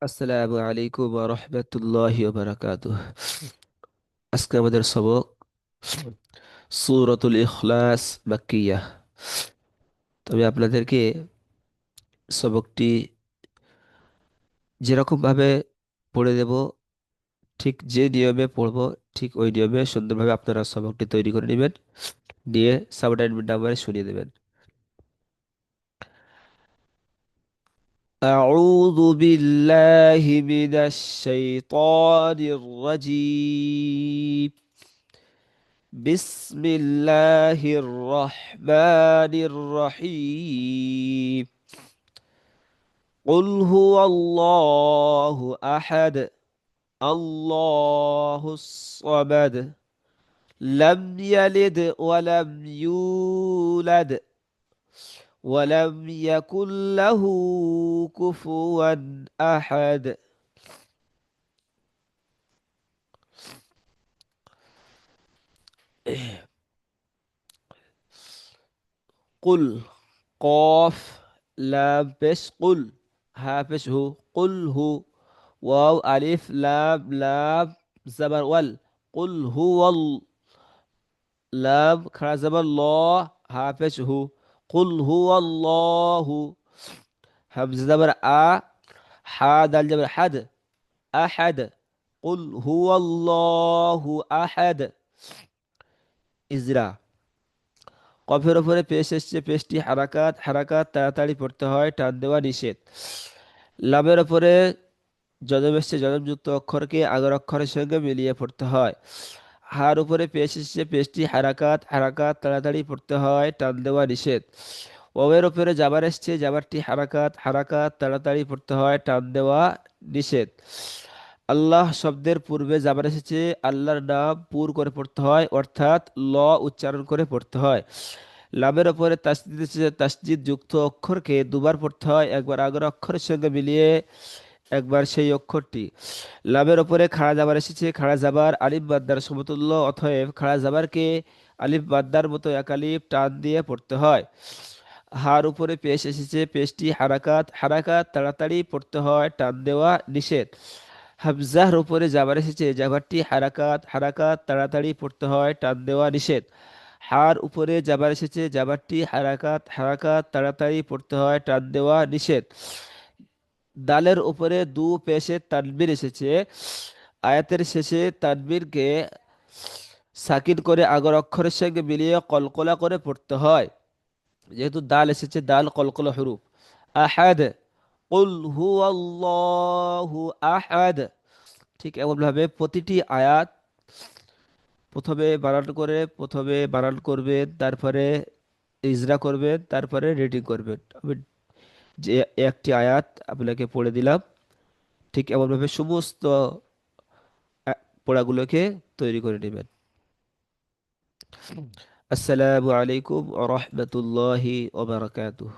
আসসালামু আলাইকুম ওয়া রাহমাতুল্লাহি ওয়া বারাকাতুহু। আজকে আমাদের সবক সূরাতুল ইখলাস মাক্কিয়াহ। তবে আপনাদেরকে সবকটি যেরকম ভাবে পড়ে দেব, ঠিক যে নিয়মে পড়ব, ঠিক ওই নিয়মে সুন্দরভাবে আপনারা সবকটি তৈরি করে নেবেন, নিয়ে সাবটাইটেল নাম্বারে শুনিয়ে দেবেন। أعوذ بالله من الشيطان الرجيم. بسم الله الرحمن الرحيم. قل هو الله أحد الله الصمد لم يلد ولم يولد ولم يكن له كفوا أحد. قل قاف لام بش قل هافش هو قل هو واو ألف لام لام زبر وال قل هو لام خرا زبر الله هافش هو قل هو الله همزة زبر حا دال زبر حد أحد قل هو الله أحد. ইজরা কফের ওপরে পেশ এসছে, পেশটি হারাকাত হারাকাত তাড়াতাড়ি পড়তে হয়, টান দেওয়া নিষেধ। লামের ওপরে যজম এসছে, যজমযুক্ত অক্ষরকে আগের অক্ষরের সঙ্গে মিলিয়ে পড়তে হয়। হার উপরে পেশ এসছে, পেশটি হারাকাত হারাকাত তাড়াতাড়ি পড়তে হয়, টান দেওয়া নিষেধ। ওয়ের উপরে জাবার এসছে, জাবারটি হারাকাত হারাকাত তাড়াতাড়ি পড়তে হয়, টান দেওয়া নিষেধ। আল্লাহ শব্দের পূর্বে জাবার এসেছে, আল্লাহর নাম পুর করে পড়তে হয়, অর্থাৎ ল উচ্চারণ করে পড়তে হয়। লামের ওপরে তাসদিদ এসেছে, তাসদিদ যুক্ত অক্ষরকে দুবার পড়তে হয়, একবার আগের অক্ষরের সঙ্গে মিলিয়ে, একবার সেই অক্ষরটি। লামের ওপরে খাড়া জাবার এসেছে, খাড়া জাবার আলিফ মাদ্দার সমতুল্য, অতএব খাড়া জাবারকে আলিফ মাদ্দার মতো এক আলিফ টান দিয়ে পড়তে হয়। হার উপরে পেশ এসেছে, পেশটি হারাকাত হারাকাত তাড়াতাড়ি পড়তে হয়, টান দেওয়া নিষেধ। হামজার উপরে জাবার এসেছে, জাবারটি হারাকাত হারাকাত তাড়াতাড়ি পড়তে হয়, টান দেওয়া নিষেধ। হার উপরে জাবার এসেছে, জাবারটি হারাকাত হারাকাত তাড়াতাড়ি পড়তে হয়, টান দেওয়া নিষেধ। দালের উপরে দু পেশে তানবির এসেছে, আয়াতের শেষে তানবিরকে সাকিন করে আগর অক্ষরের সঙ্গে মিলিয়ে কলকলা করে পড়তে হয়। যেহেতু দাল এসেছে, দাল কলকলা হরুফ। আহাদ কুল হুয়াল্লাহু আহাদ, ঠিক এমনভাবে প্রতিটি আয়াত প্রথমে বানান করবেন, তারপরে ইজরা করবেন, তারপরে রিডিং করবেন। আমি যে একটি আয়াত আপনাকে পড়ে দিলাম, ঠিক এমনভাবে সমস্ত পড়াগুলোকে তৈরি করে নেবেন। আসসালামু আলাইকুম ওয়া রাহমাতুল্লাহি ওয়া বারাকাতুহু।